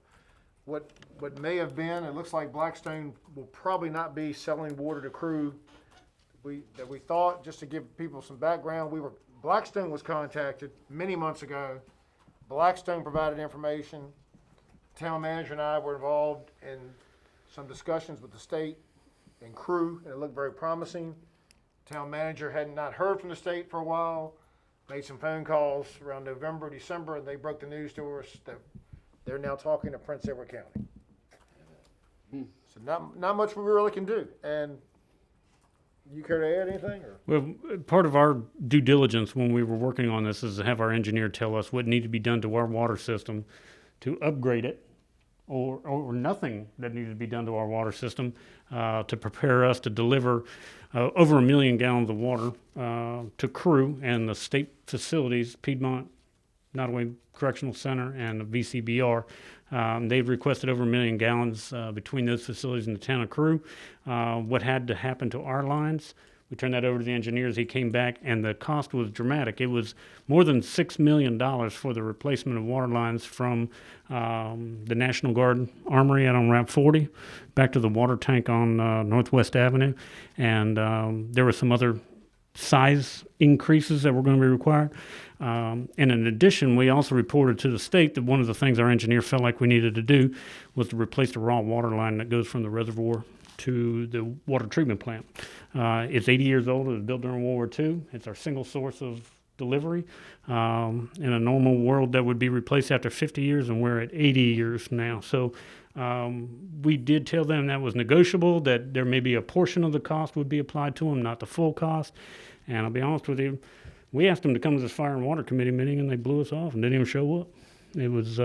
what may have been. It looks like Blackstone will probably not be selling water to crew. We thought, just to give people some background, Blackstone was contacted many months ago. Blackstone provided information. Town manager and I were involved in some discussions with the state and crew, and it looked very promising. Town manager had not heard from the state for a while, made some phone calls around November, December, and they broke the news to us that they're now talking to Prince Edward County. So not much we really can do. And you care to add anything? Or? Well, part of our due diligence when we were working on this is to have our engineer tell us what needed to be done to our water system to upgrade it, or nothing that needed to be done to our water system to prepare us to deliver over 1 million gallons of water to crew and the state facilities, Piedmont, Nottaway Correctional Center, and the VCBR. They've requested over 1 million gallons between those facilities and the town of Crew. What had to happen to our lines We turned that over to the engineers. He came back, and the cost was dramatic. It was more than $6 million for the replacement of water lines from the National Guard Armory out on Route 40 back to the water tank on Northwest Avenue. And there were some other size increases that were going to be required. And in addition, we also reported to the state that one of the things our engineer felt like we needed to do was to replace the raw water line that goes from the reservoir to the water treatment plant. It's 80 years old. It was built during World War II. It's our single source of delivery. In a normal world, that would be replaced after 50 years, and we're at 80 years now. So we did tell them that was negotiable, that there may be a portion of the cost would be applied to them, not the full cost. And I'll be honest with you, we asked them to come to this Fire and Water Committee meeting, and they blew us off and didn't even show up. It was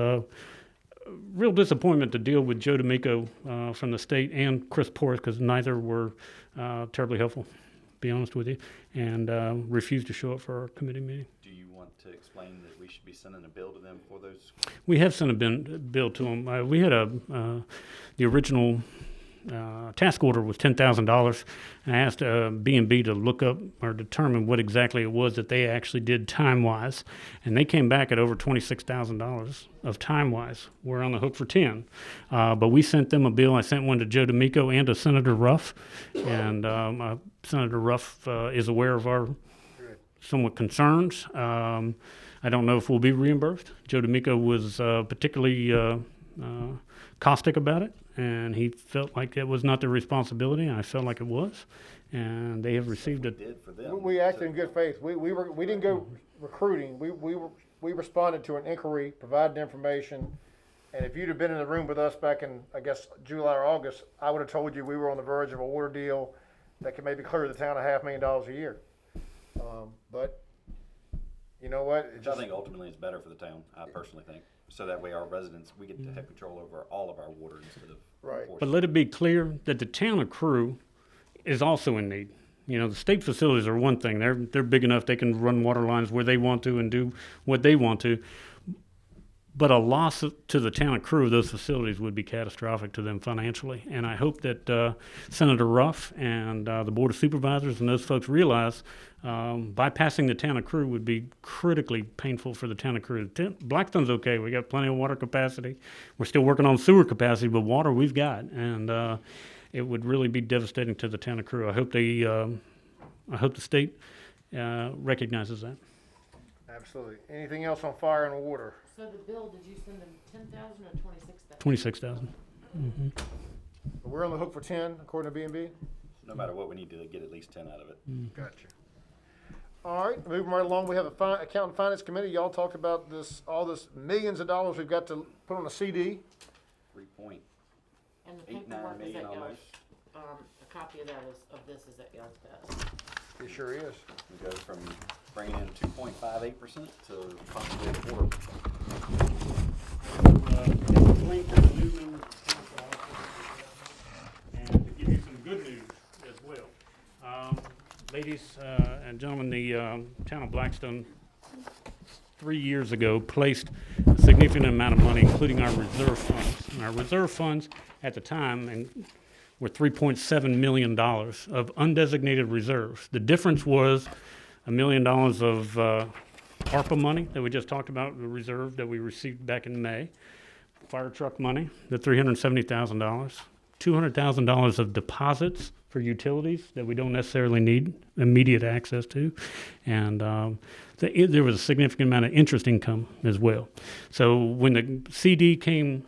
real disappointment to deal with Joe D'Amico from the state and Chris Porras, because neither were terribly helpful, to be honest with you, and refused to show up for our committee meeting. Do you want to explain that we should be sending a bill to them for those? We have sent a bill to them. We had the original task order was $10,000, and I asked B&B to look up or determine what exactly it was that they actually did time-wise, and they came back at over $26,000 of time-wise. We're on the hook for 10, but we sent them a bill. I sent one to Joe D'Amico and to Senator Ruff, and Senator Ruff is aware of our somewhat concerns. I don't know if we'll be reimbursed. Joe D'Amico was particularly caustic about it, and he felt like it was not their responsibility, and I felt like it was, and they have received it. We acted in good faith. We didn't go recruiting. We responded to an inquiry, provided information, and if you'd have been in the room with us back in, I guess, July or August, I would have told you we were on the verge of a water deal that could maybe clear the town $500,000 a year. But you know what? Which I think ultimately is better for the town, I personally think. So that way our residents, we get to have control over all of our water instead of. Right. But let it be clear that the town of Crew is also in need. You know, the state facilities are one thing. They're big enough, they can run water lines where they want to and do what they want to. But a loss to the town of Crew of those facilities would be catastrophic to them financially. And I hope that Senator Ruff and the Board of Supervisors and those folks realize bypassing the town of Crew would be critically painful for the town of Crew. Blackstone's okay. We got plenty of water capacity. We're still working on sewer capacity, but water we've got. And it would really be devastating to the town of Crew. I hope the state recognizes that. Absolutely. Anything else on fire and water? So the bill, did you send them 10,000 or 26,000? 26,000. Mm-hmm. We're on the hook for 10, according to B&B? No matter what, we need to get at least 10 out of it. Gotcha. All right, moving right along, we have a account and finance committee. Y'all talked about all this millions of dollars we've got to put on a CD. 3.89 And the paperwork is million at y'all's, almost. a copy of that of this is at y'all's desk. It sure is. We go from bringing in 2.58% to possibly a quarter. Link to the new members of council and to give you some good news as well. Ladies and gentlemen, the town of Blackstone 3 years ago placed a significant amount of money, including our reserve funds. And our reserve funds at the time were $3.7 million of undesignated reserves. The difference was $1 million of ARPA money that we just talked about, the reserve that we received back in May, fire truck money, the $370,000, $200,000 of deposits for utilities that we don't necessarily need immediate access to, and there was a significant amount of interest income as well. So when the CD came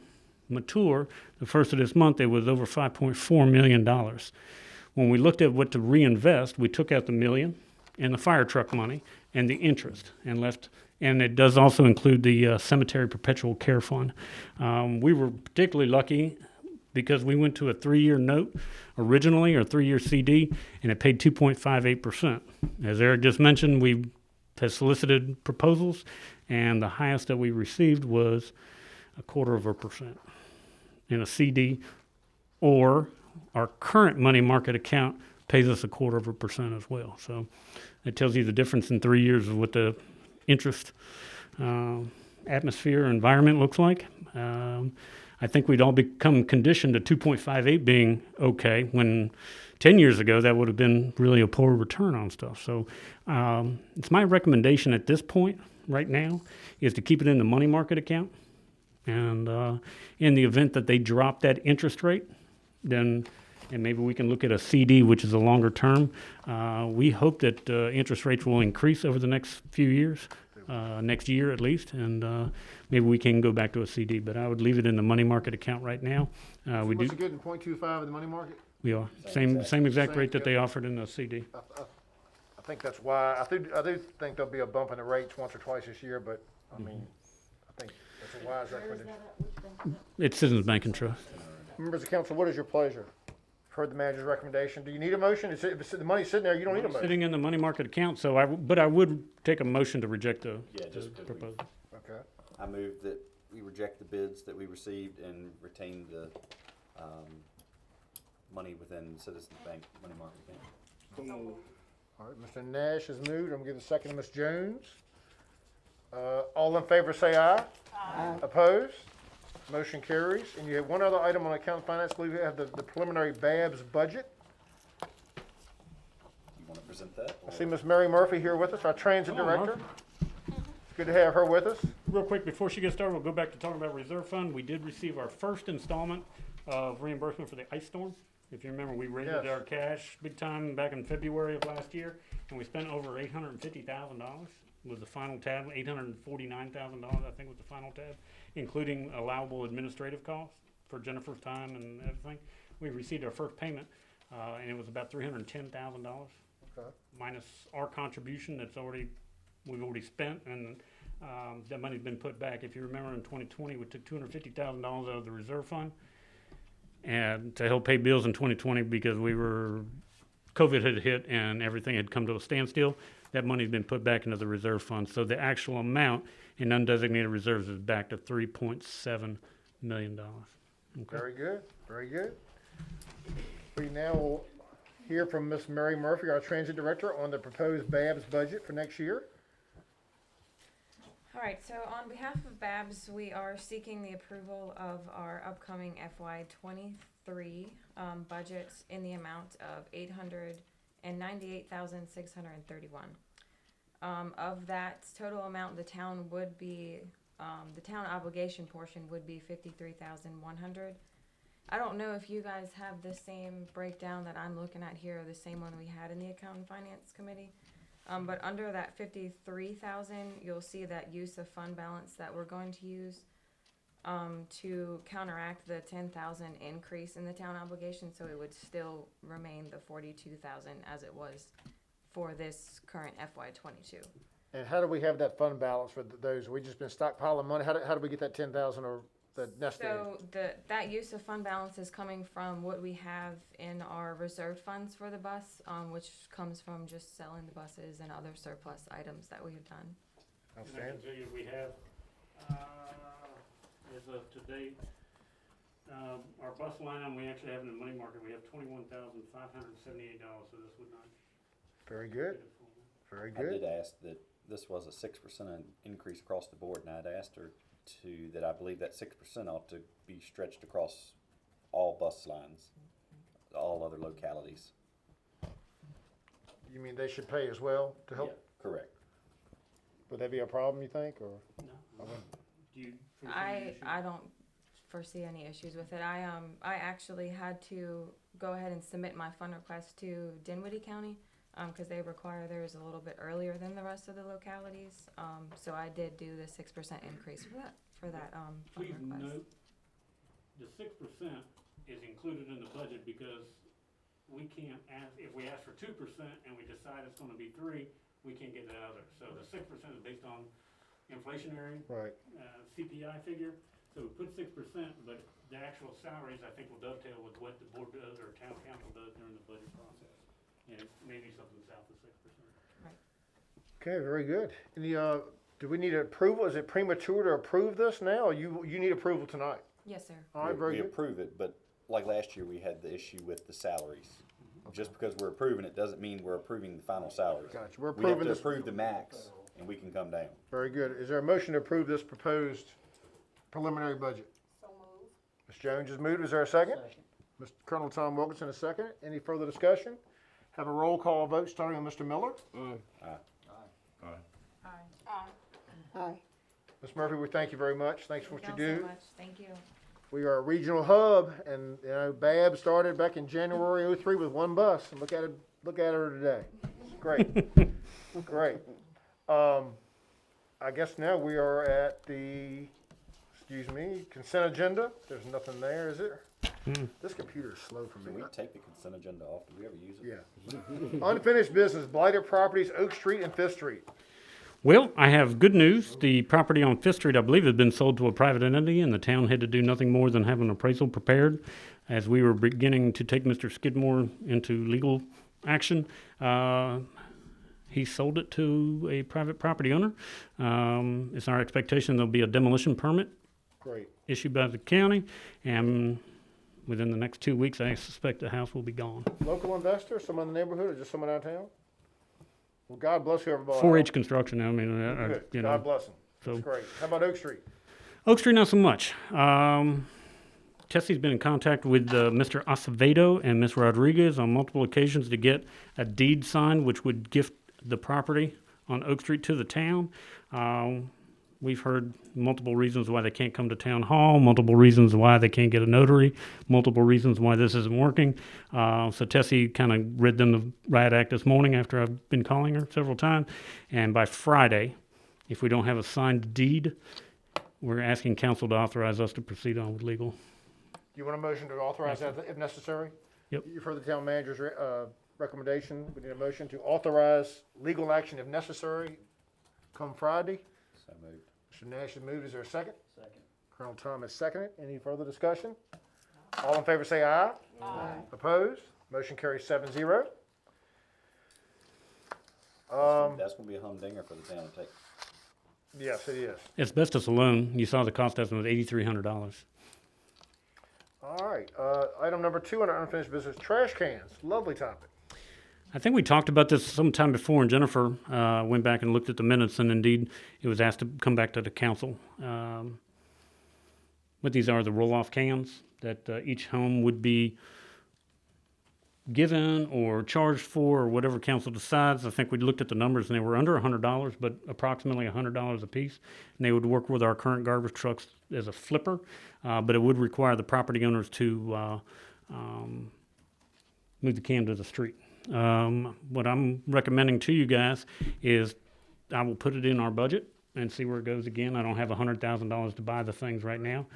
mature, the first of this month, it was over $5.4 million. When we looked at what to reinvest, we took out the $1 million and the fire truck money and the interest and left. And it does also include the cemetery perpetual care fund. We were particularly lucky because we went to a 3-year note originally, or 3-year CD, and it paid 2.58%. As Eric just mentioned, we have solicited proposals, and the highest that we received was 0.25% in a CD, or our current money market account pays us 0.25% as well. So it tells you the difference in 3 years of what the interest atmosphere environment looks like. I think we'd all become conditioned to 2.58 being okay when 10 years ago, that would have been really a poor return on stuff. So it's my recommendation at this point, right now, is to keep it in the money market account. And in the event that they drop that interest rate, then and maybe we can look at a CD, which is a longer term. We hope that interest rates will increase over the next few years, next year at least, and maybe we can go back to a CD. But I would leave it in the money market account right now. We do. What's it getting, 0.25 in the money market? We are same exact rate that they offered in the CD. I think that's why, I do think there'll be a bump in the rates once or twice this year, but, I mean, I think that's a wise recommendation. It's Citizens Bank and Trust. Members of council, what is your pleasure? Heard the manager's recommendation. Do you need a motion? If the money's sitting there, you don't need a motion. Sitting in the money market account, so but I would take a motion to reject the proposal. Okay. I move that we reject the bids that we received and retain the money within Citizens Bank money market account. All right, Mr. Nash has moved. I'm gonna give the second to Ms. Jones. All in favor say aye. Aye. Opposed? Motion carries. And you have one other item on account finance. I believe you have the preliminary Babs budget. You want to present that? I see Ms. Mary Murphy here with us, our transit director. It's good to have her with us. Real quick, before she gets started, we'll go back to talking about reserve fund. We did receive our first installment of reimbursement for the ice storm. If you remember, we raided our cash big time back in February of last year, and we spent over $850,000. Was the final tab, $849,000, I think was the final tab, including allowable administrative costs for Jennifer's time and everything. We received our first payment, and it was about $310,000, minus our contribution we've already spent, and that money's been put back. If you remember, in 2020, we took $250,000 out of the reserve fund and to help pay bills in 2020 because COVID had hit and everything had come to a standstill. That money's been put back into the reserve fund. So the actual amount in undesignated reserves is back to $3.7 million. Okay. Very good, very good. We now will hear from Ms. Mary Murphy, our transit director, on the proposed Babs budget for next year. All right, so on behalf of Babs, we are seeking the approval of our upcoming FY23 budgets in the amount of $898,631. Of that total amount, the town obligation portion would be $53,100. I don't know if you guys have the same breakdown that I'm looking at here, or the same one we had in the Account and Finance Committee. But under that $53,000, you'll see that use of fund balance that we're going to use to counteract the $10,000 increase in the town obligation, so it would still remain the $42,000 as it was for this current FY22. And how do we have that fund balance for those? We just been stockpiling money. How do we get that 10,000 or the necessary? So that use of fund balance is coming from what we have in our reserve funds for the bus, which comes from just selling the buses and other surplus items that we have done. Outstanding. And I can tell you we have, as of today, our bus line, we actually have in the money market, we have $21,578, so this would not. Very good. Very I good. did ask that this was a 6% increase across the board, and I'd asked her that I believe that 6% ought to be stretched across all bus lines, all other localities. You mean they should pay as well to help? Yeah, correct. Would that be a problem, you think, or? No. Do you foresee any I issue? don't foresee any issues with it. I actually had to go ahead and submit my fund request to Dinwiddie County because they require theirs a little bit earlier than the rest of the localities. So I did do the 6% increase for that fund Please request. note, the 6% is included in the budget because we can't if we ask for 2% and we decide it's gonna be 3%, we can't get that other. So the 6% is based on inflationary CPI figure. So we put 6%, but the actual salaries, I think, will dovetail with what the board does or town council does during the budget process. And maybe something south of 6%. Right. Okay, very good. Any, do we need approval? Is it premature to approve this now, or you need approval tonight? Yes, sir. All right, very We good. approve it, but like last year, we had the issue with the salaries. Just because we're approving it doesn't mean we're approving the final salaries. Gotcha. We're We have approving to this. approve the max, and we can come down. Very good. Is there a motion to approve this proposed preliminary budget? So moved. Ms. Jones has moved. Is there a second? Mr. Colonel Tom Wilkinson, a second. Any further discussion? Have a roll call vote starting with Mr. Miller. Aye. Ms. Murphy, we thank you very much. Thanks for what you Thank y'all do. so much. Thank you. We are a regional hub, and you know, BAB started back in January '03 with one bus, and look at her today. It's great, great. I guess now we are at the, consent agenda. There's nothing there, is there? This computer is slow for Can me. we take the consent agenda off? Do we ever use it? Yeah. Unfinished business, blighted properties, Oak Street and Fifth Street. Well, I have good news. The property on Fifth Street, I believe, had been sold to a private entity, and the town had to do nothing more than have an appraisal prepared. As we were beginning to take Mr. Skidmore into legal action, he sold it to a private property owner. It's our expectation there'll be a demolition permit Great. issued by the county, and within the next 2 weeks, I suspect the house will be gone. Local investor, someone in the neighborhood, or just someone out of town? Well, God bless whoever bought it. 4-H construction. I mean, Good. you know. God bless them. So That's great. How about Oak Street? Oak Street, not so much. Tessie's been in contact with Mr. Acevedo and Ms. Rodriguez on multiple occasions to get a deed signed, which would gift the property on Oak Street to the town. We've heard multiple reasons why they can't come to town hall, multiple reasons why they can't get a notary, multiple reasons why this isn't working. So Tessie kind of read them the riot act this morning after I've been calling her several times. And by Friday, if we don't have a signed deed, we're asking council to authorize us to proceed on with legal. Do you want a motion to authorize that if necessary? Yep. You've heard the town manager's recommendation. We need a motion to authorize legal action if necessary come Friday. So moved. Mr. Nash has moved. Is there a second? Second. Colonel Thomas seconded. Any further discussion? All in favor say aye. Aye. Opposed? Motion carries 7-0. That's gonna be a humdinger for the town to take. Yes, it is. Asbestos alone, you saw the cost estimate was $8,300. All right. Item number 2 on our unfinished business, trash cans. Lovely topic. I think we talked about this sometime before, and Jennifer went back and looked at the minutes, and indeed, it was asked to come back to the council. What these are, the roll-off cans that each home would be given or charged for, or whatever council decides. I think we looked at the numbers, and they were under $100, but approximately $100 a piece. And they would work with our current garbage trucks as a flipper, but it would require the property owners to move the can to the street. What I'm recommending to you guys is I will put it in our budget and see where it goes again. I don't have $100,000 to buy the things right now.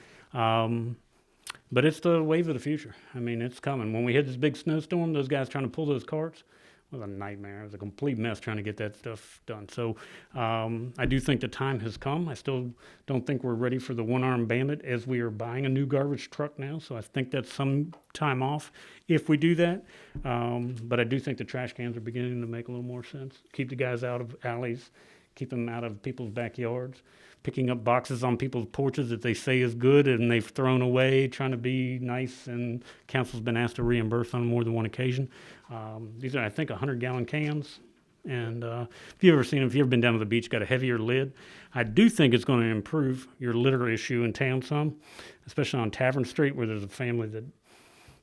But it's the wave of the future. I mean, it's coming. When we had this big snowstorm, those guys trying to pull those carts was a nightmare. It was a complete mess trying to get that stuff done. So I do think the time has come. I still don't think we're ready for the one-armed bandit as we are buying a new garbage truck now. So I think that's some time off if we do that. But I do think the trash cans are beginning to make a little more sense. Keep the guys out of alleys, keep them out of people's backyards. Picking up boxes on people's porches that they say is good and they've thrown away, trying to be nice, and council's been asked to reimburse on more than one occasion. These are, I think, 100-gallon cans. And if you've ever been down to the beach, got a heavier lid. I do think it's going to improve your litter issue in town some, especially on Tavern Street, where there's a family that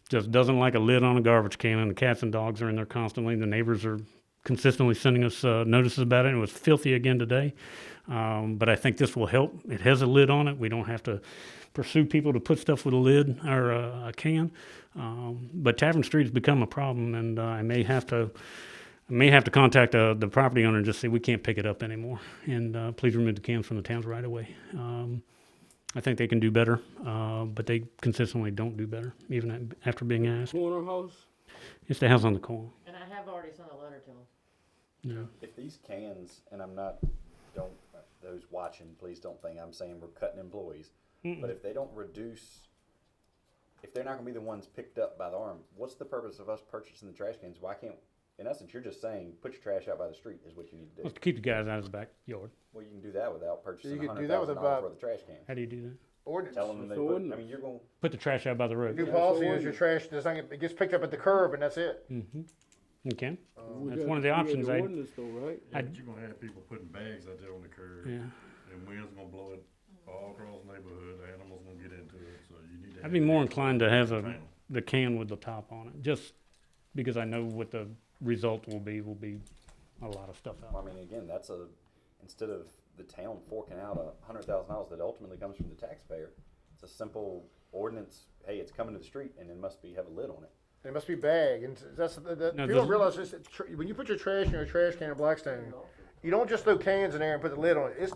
just doesn't like a lid on a garbage can, and the cats and dogs are in there constantly. The neighbors are consistently sending us notices about it, and it was filthy again today. But I think this will help. It has a lid on it. We don't have to pursue people to put stuff with a lid or a can. But Tavern Street has become a problem, and I may have to contact the property owner and just say we can't pick it up anymore, and please remove the cans from the towns right away. I think they can do better, but they consistently don't do better, even after being asked. Corner house? It's the house on the corner. And I have already sent a letter to them. Yeah. If these cans, and those watching, please don't think I'm saying we're cutting employees. Mm-mm. But if they don't reduce, if they're not gonna be the ones picked up by the arm, what's the purpose of us purchasing the trash cans? Why can't, in essence, you're just saying, put your trash out by the street is what you need to do. Well, to keep the guys out of the backyard. Well, you can do that without purchasing You could do that with $100,000 for the trash can. How do you do that? Ordinance. Tell them they So put, ordinance. I mean, you're gonna, Put the trash out by the road. New policy is your trash does not get, it gets picked up at the curb and that's it. Mm-hmm. Okay. We That's got- one of the we got options, the I- ordinance though, right? I- But you're gonna have people putting bags out there on the curb. Yeah. And wind's gonna blow it all across the neighborhood, the animals gonna get into it, so you need to. I'd be more inclined to have a the can with the top on it, just because I know what the result will be a lot of stuff I out. mean, again, instead of the town forking out $100,000 that ultimately comes from the taxpayer, it's a simple ordinance, hey, it's coming to the street, and it must have a lid on it. It must be bagged, and that's, No, people don't this- realize this, when you put your trash in a trash can in Blackstone, you don't just throw cans in there and put the lid on it. It's